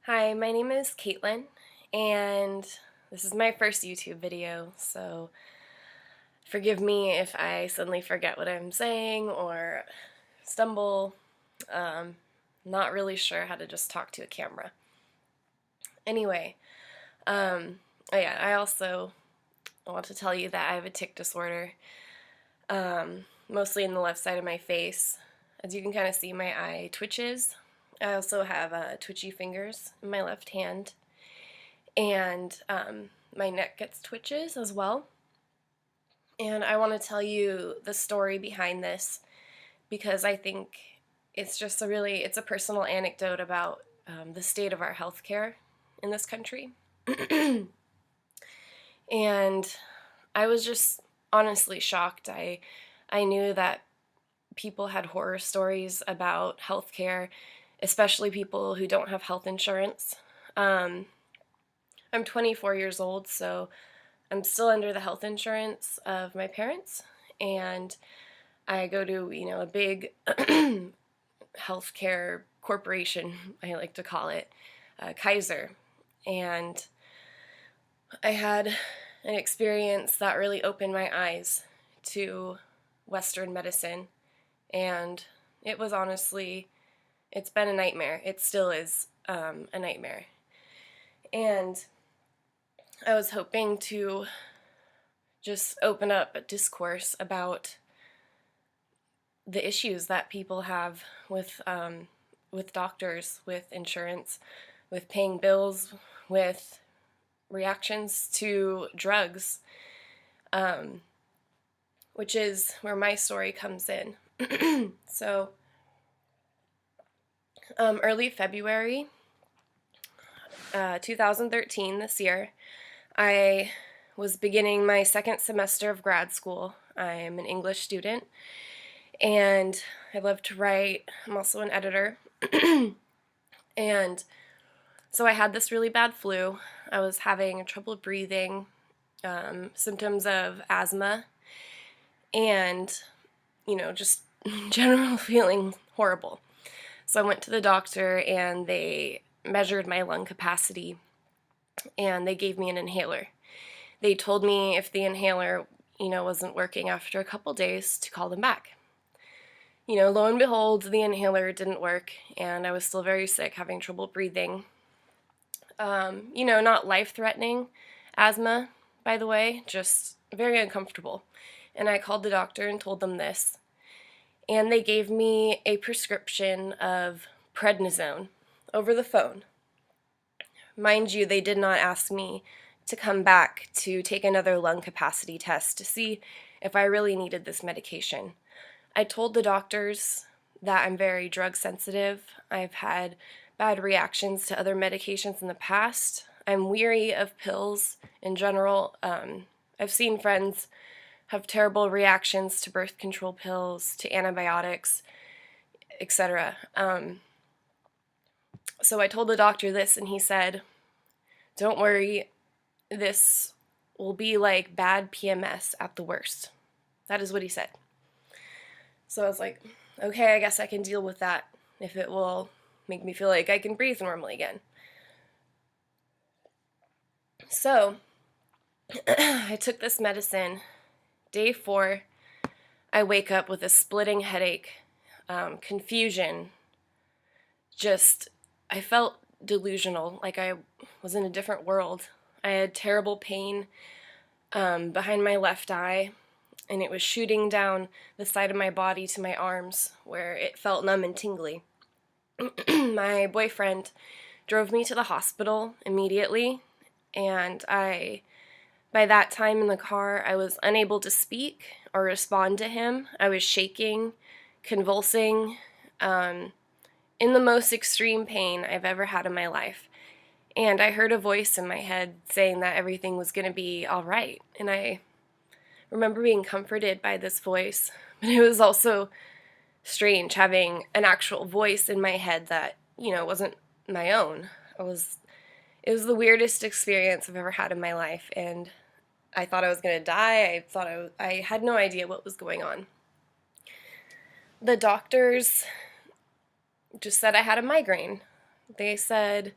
Hi, my name is Caitlin, and this is my first YouTube video, so forgive me if I suddenly forget what I'm saying or stumble. Um, Not really sure how to just talk to a camera. Anyway, I also want to tell you that I have a tic disorder, mostly in the left side of my face. As you can kind of see, my eye twitches. I also have twitchy fingers in my left hand, and my neck gets twitches as well. And I want to tell you the story behind this because I think it's a personal anecdote about the state of our healthcare in this country. And I was just honestly shocked. I knew that people had horror stories about healthcare, especially people who don't have health insurance. Um, I'm 24 years old, so I'm still under the health insurance of my parents, and I go to, a big healthcare corporation, I like to call it, Kaiser. And I had an experience that really opened my eyes to Western medicine, and it was honestly, it's been a nightmare. It still is a nightmare. And I was hoping to just open up a discourse about the issues that people have with doctors, with insurance, with paying bills, with reactions to drugs, which is where my story comes in. So, early February 2013, this year, I was beginning my second semester of grad school. I'm an English student, and I love to write. I'm also an editor. And so I had this really bad flu. I was having trouble breathing, symptoms of asthma, and, just general feeling horrible. So I went to the doctor and they measured my lung capacity and they gave me an inhaler. They told me if the inhaler, wasn't working after a couple days to call them back. Lo and behold, the inhaler didn't work, and I was still very sick, having trouble breathing. Not life-threatening asthma, by the way, just very uncomfortable. And I called the doctor and told them this. And they gave me a prescription of Prednisone over the phone. Mind you, they did not ask me to come back to take another lung capacity test to see if I really needed this medication. I told the doctors that I'm very drug sensitive. I've had bad reactions to other medications in the past. I'm weary of pills in general. I've seen friends have terrible reactions to birth control pills, to antibiotics, etc. So I told the doctor this, and he said, "Don't worry, this will be like bad PMS at the worst." That is what he said. So I was like, okay, I guess I can deal with that if it will make me feel like I can breathe normally again. So I took this medicine. Day 4, I wake up with a splitting headache, confusion, I felt delusional, like I was in a different world. I had terrible pain behind my left eye, and it was shooting down the side of my body to my arms, where it felt numb and tingly. My boyfriend drove me to the hospital immediately, and by that time in the car, I was unable to speak or respond to him. I was shaking, convulsing, in the most extreme pain I've ever had in my life. And I heard a voice in my head saying that everything was going to be all right. And I remember being comforted by this voice, but it was also strange having an actual voice in my head that, wasn't my own. It was the weirdest experience I've ever had in my life, and I thought I was going to die. I had no idea what was going on. The doctors just said I had a migraine. They said,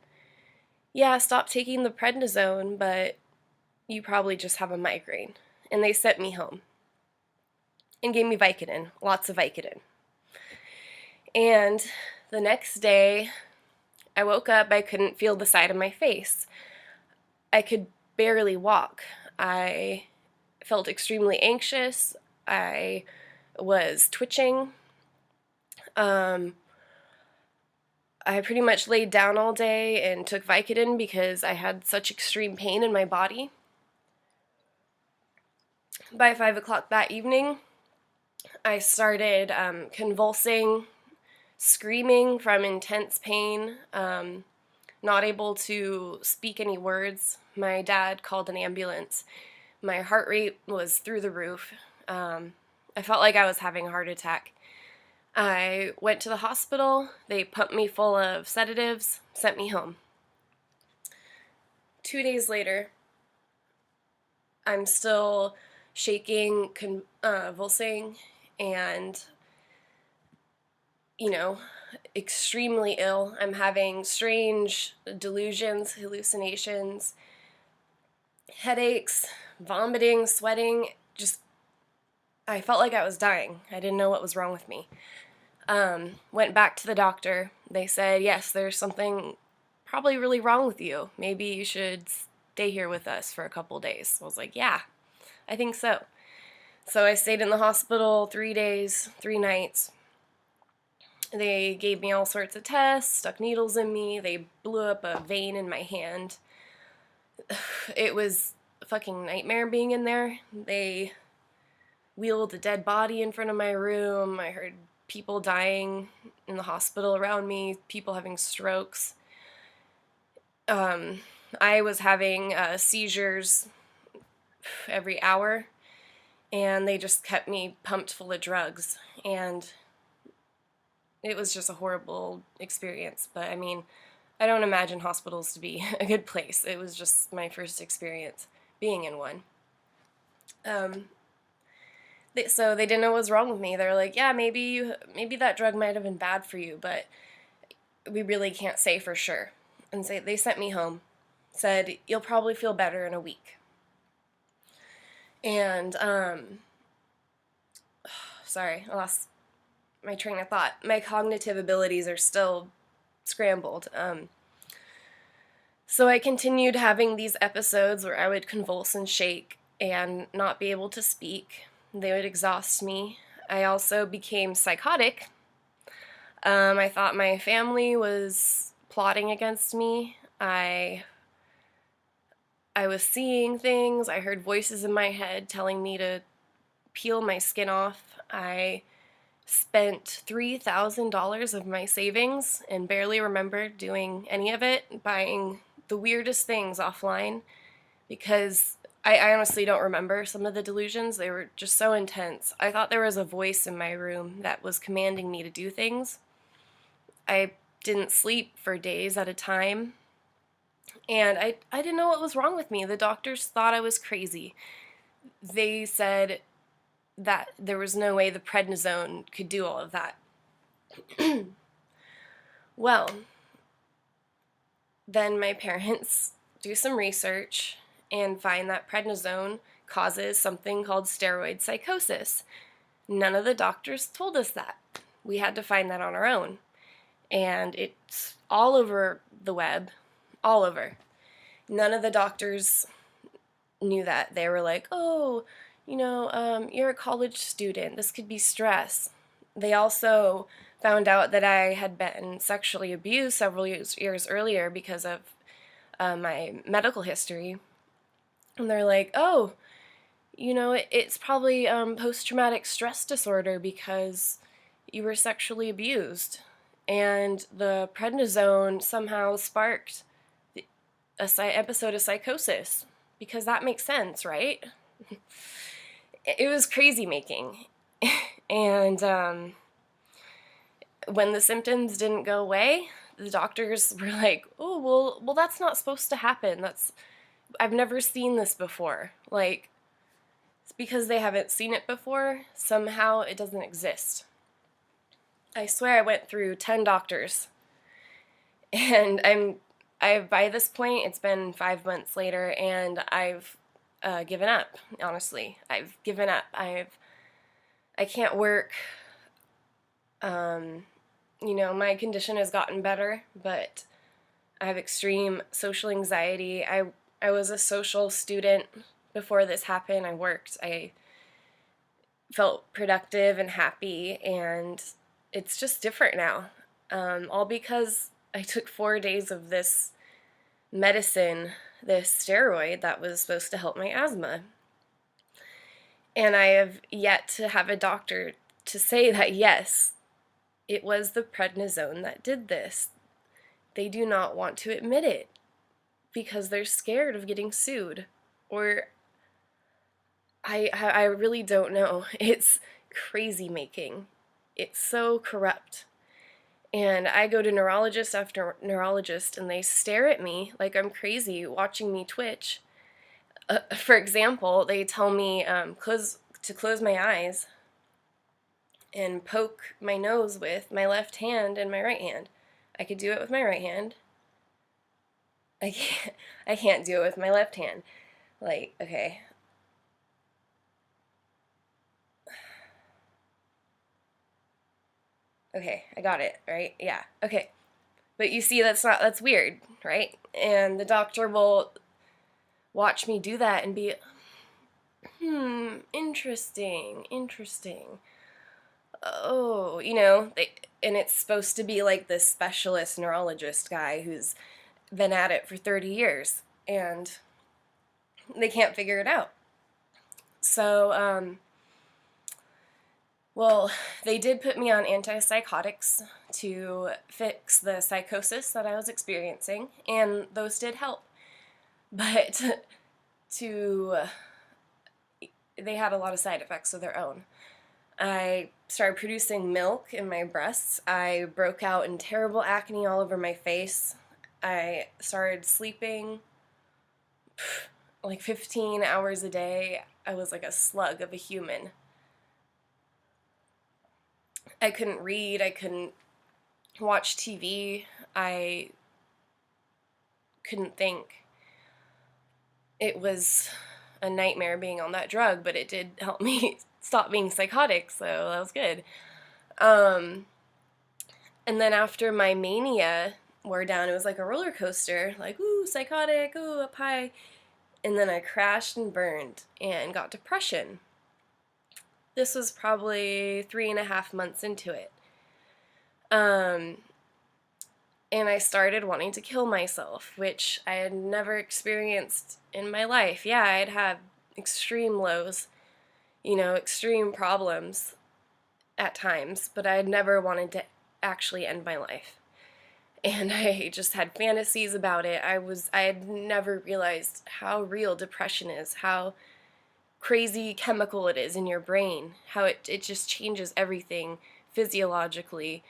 yeah, stop taking the prednisone, but you probably just have a migraine. And they sent me home and gave me Vicodin, lots of Vicodin. And the next day, I woke up, I couldn't feel the side of my face. I could barely walk. I felt extremely anxious. I was twitching. I pretty much laid down all day and took Vicodin because I had such extreme pain in my body. By 5 o'clock that evening, I started convulsing, screaming from intense pain, not able to speak any words. My dad called an ambulance. My heart rate was through the roof. I felt like I was having a heart attack. I went to the hospital. They pumped me full of sedatives, sent me home. 2 days later, I'm still shaking, convulsing, and, extremely ill. I'm having strange delusions, hallucinations, headaches, vomiting, sweating. I felt like I was dying. I didn't know what was wrong with me. Went back to the doctor. They said, yes, there's something probably really wrong with you. Maybe you should stay here with us for a couple days. I was like, yeah, I think so. So I stayed in the hospital 3 days, 3 nights. They gave me all sorts of tests, stuck needles in me. They blew up a vein in my hand. It was a fucking nightmare being in there. They wheeled a dead body in front of my room. I heard people dying in the hospital around me, people having strokes. I was having seizures every hour, and they just kept me pumped full of drugs, and it was just a horrible experience. But I mean, I don't imagine hospitals to be a good place. It was just my first experience being in one. So they didn't know what was wrong with me. They're like, yeah, maybe that drug might have been bad for you, but we really can't say for sure. And so they sent me home, said, you'll probably feel better in a week. And, sorry, I lost my train of thought. My cognitive abilities are still scrambled. So I continued having these episodes where I would convulse and shake and not be able to speak. They would exhaust me. I also became psychotic. I thought my family was plotting against me. I was seeing things. I heard voices in my head telling me to peel my skin off. I spent $3,000 of my savings and barely remember doing any of it, buying the weirdest things offline, because I honestly don't remember some of the delusions. They were just so intense. I thought there was a voice in my room that was commanding me to do things. I didn't sleep for days at a time, and I didn't know what was wrong with me. The doctors thought I was crazy. They said that there was no way the prednisone could do all of that. Well, then my parents do some research and find that prednisone causes something called steroid psychosis. None of the doctors told us that. We had to find that on our own. And it's all over the web, all over. None of the doctors knew that. They were like, oh, you're a college student. This could be stress. They also found out that I had been sexually abused several years earlier because of my medical history. And they're like, oh, it's probably post-traumatic stress disorder because you were sexually abused. And the prednisone somehow sparked an episode of psychosis, because that makes sense, right? It was crazy making. And when the symptoms didn't go away, the doctors were like, oh, well, that's not supposed to happen. I've never seen this before. Like, it's because they haven't seen it before, somehow it doesn't exist. I swear I went through 10 doctors, and I'm by this point, it's been 5 months later, and I've given up. Honestly, I've given up. I can't work. Um, my condition has gotten better, but I have extreme social anxiety. I was a social student before this happened. I worked. I felt productive and happy, and it's just different now. All because I took 4 days of this medicine, this steroid that was supposed to help my asthma. And I have yet to have a doctor to say that, yes, it was the prednisone that did this. They do not want to admit it because they're scared of getting sued. Or I really don't know. It's crazy making. It's so corrupt. And I go to neurologist after neurologist, and they stare at me like I'm crazy watching me twitch. For example, they tell me to close my eyes and poke my nose with my left hand and my right hand. I could do it with my right hand. I can't do it with my left hand. Like, okay. Okay, I got it, right? Yeah. Okay. But you see, that's weird, right? And the doctor will watch me do that and be, interesting. Oh, and it's supposed to be like this specialist neurologist guy who's been at it for 30 years, and they can't figure it out. So, well, they did put me on antipsychotics to fix the psychosis that I was experiencing, and those did help. But they had a lot of side effects of their own. I started producing milk in my breasts. I broke out in terrible acne all over my face. I started sleeping like 15 hours a day. I was like a slug of a human. I couldn't read. I couldn't watch TV. I couldn't think. It was a nightmare being on that drug, but it did help me stop being psychotic, so that was good. And then after my mania wore down, it was like a roller coaster, like, ooh, psychotic, ooh, up high. And then I crashed and burned and got depression. This was probably 3.5 months into it. And I started wanting to kill myself, which I had never experienced in my life. Yeah, I'd had extreme lows, extreme problems at times, but I had never wanted to actually end my life. And I just had fantasies about it. I had never realized how real depression is, how crazy chemical it is in your brain, how it just changes everything physiologically.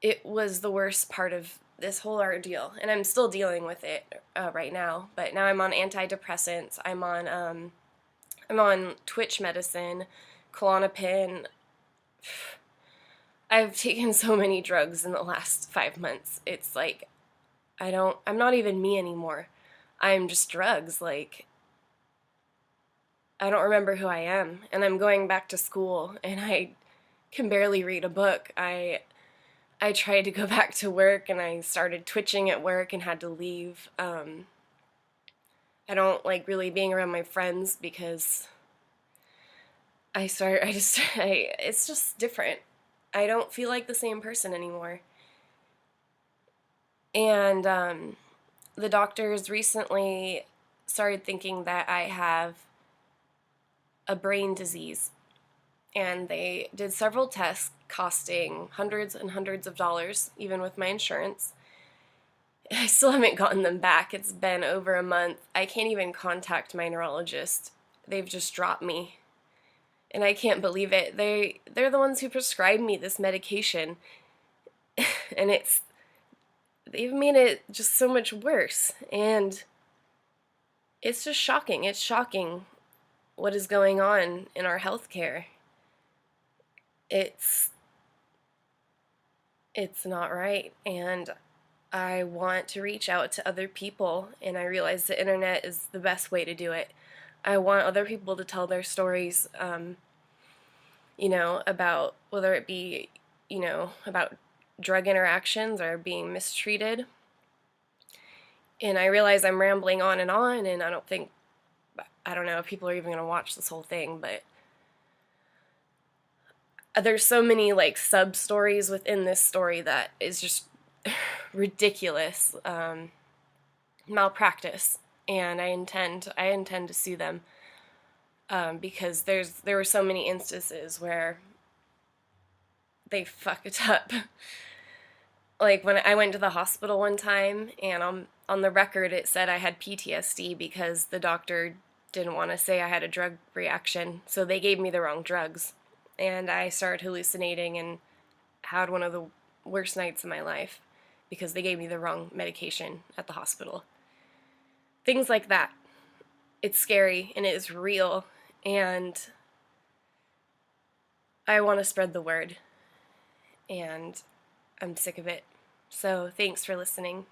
It was the worst part of this whole ordeal, and I'm still dealing with it right now. But now I'm on antidepressants. I'm on twitch medicine, Klonopin. I've taken so many drugs in the last 5 months. It's like I'm not even me anymore. I'm just drugs. Like, I don't remember who I am, and I'm going back to school, and I can barely read a book. I tried to go back to work, and I started twitching at work and had to leave. I don't like really being around my friends because it's just different. I don't feel like the same person anymore. And the doctors recently started thinking that I have a brain disease. And they did several tests costing hundreds and hundreds of dollars, even with my insurance. I still haven't gotten them back. It's been over a month. I can't even contact my neurologist. They've just dropped me. And I can't believe it. They're the ones who prescribed me this medication. And they've made it just so much worse. And it's just shocking. It's shocking what is going on in our healthcare. It's not right, and I want to reach out to other people, and I realize the internet is the best way to do it. I want other people to tell their stories, about whether it be, about drug interactions or being mistreated. And I realize I'm rambling on, and I don't know if people are even going to watch this whole thing, but there's so many like sub stories within this story that is just ridiculous malpractice, and I intend to sue them because there were so many instances where they fuck it up. Like when I went to the hospital one time, and on the record it said I had PTSD because the doctor didn't want to say I had a drug reaction, so they gave me the wrong drugs, and I started hallucinating and had one of the worst nights of my life because they gave me the wrong medication at the hospital. Things like that. It's scary and it is real, and I want to spread the word, and I'm sick of it. So thanks for listening.